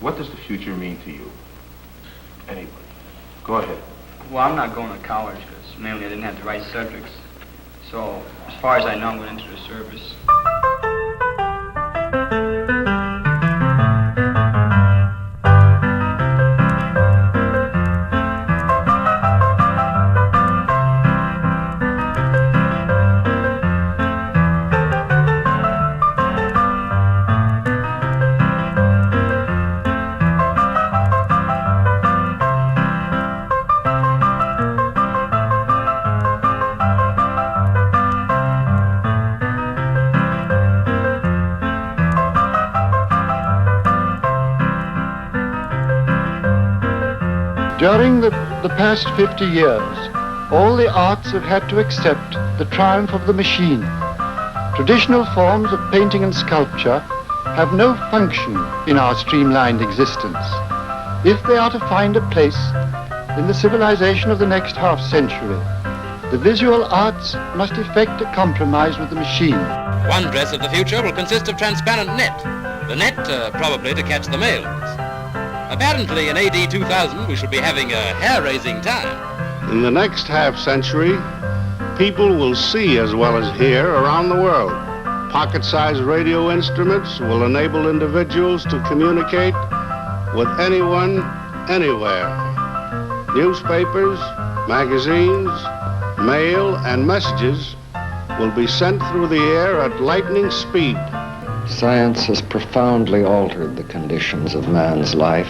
What does the future mean to you? Anybody? Go ahead. Well, I'm not going to college because mainly I didn't have the right subjects. So, as far as I know, I'm going into the service. During the past 50 years, all the arts have had to accept the triumph of the machine. Traditional forms of painting and sculpture have no function in our streamlined existence. If they are to find a place in the civilization of the next half-century, the visual arts must effect a compromise with the machine. One dress of the future will consist of transparent net. The net probably to catch the males. Apparently, in AD 2000, we shall be having a hair-raising time. In the next half-century, people will see as well as hear around the world. Pocket-sized radio instruments will enable individuals to communicate with anyone, anywhere. Newspapers, magazines, mail, and messages will be sent through the air at lightning speed. Science has profoundly altered the conditions of man's life,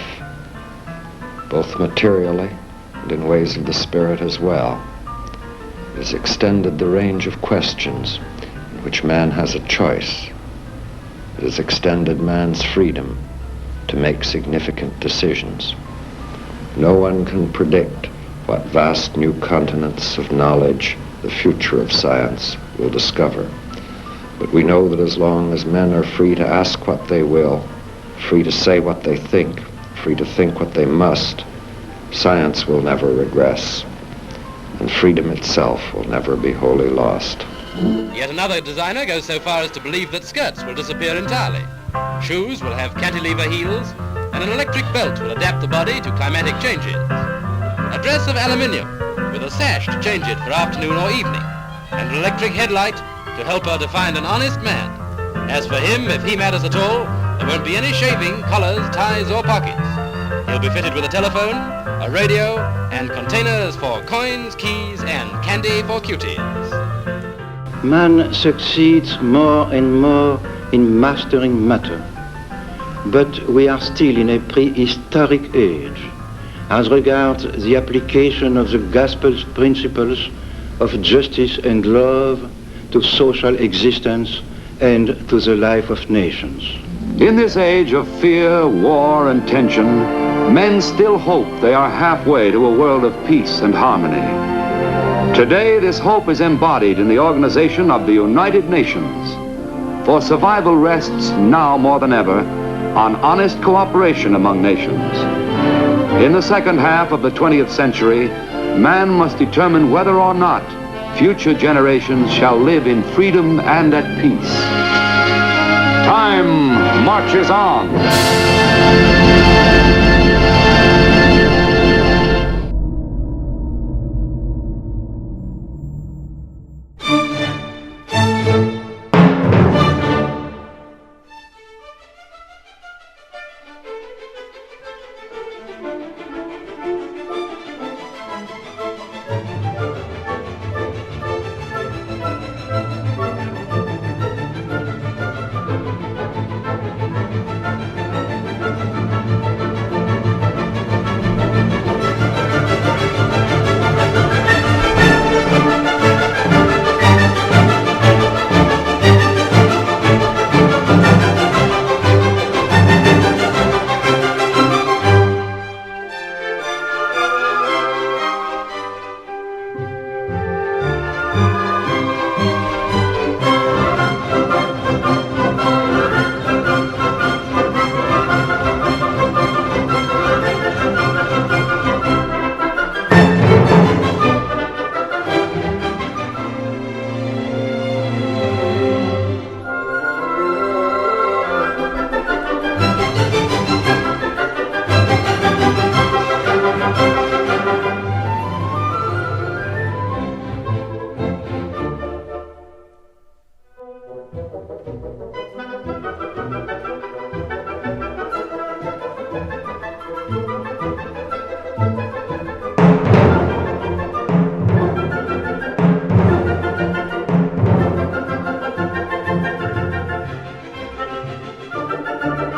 both materially and in ways of the spirit as well. It has extended the range of questions in which man has a choice. It has extended man's freedom to make significant decisions. No one can predict what vast new continents of knowledge the future of science will discover. But we know that as long as men are free to ask what they will, free to say what they think, free to think what they must, science will never regress, and freedom itself will never be wholly lost. Yet another designer goes so far as to believe that skirts will disappear entirely. Shoes will have cantilever heels, and an electric belt will adapt the body to climatic changes. A dress of aluminium, with a sash to change it for afternoon or evening, and an electric headlight to help her to find an honest man. As for him, if he matters at all, there won't be any shaving, collars, ties, or pockets. He'll be fitted with a telephone, a radio, and containers for coins, keys, and candy for cuties. Man succeeds more and more in mastering matter, but we are still in a prehistoric age as regards the application of the gospel's principles of justice and love to social existence and to the life of nations. In this age of fear, war, and tension, men still hope they are halfway to a world of peace and harmony. Today, this hope is embodied in the organization of the United Nations. For survival rests now more than ever on honest cooperation among nations. In the second half of the 20th century, man must determine whether or not future generations shall live in freedom and at peace. Time marches on. Thank you.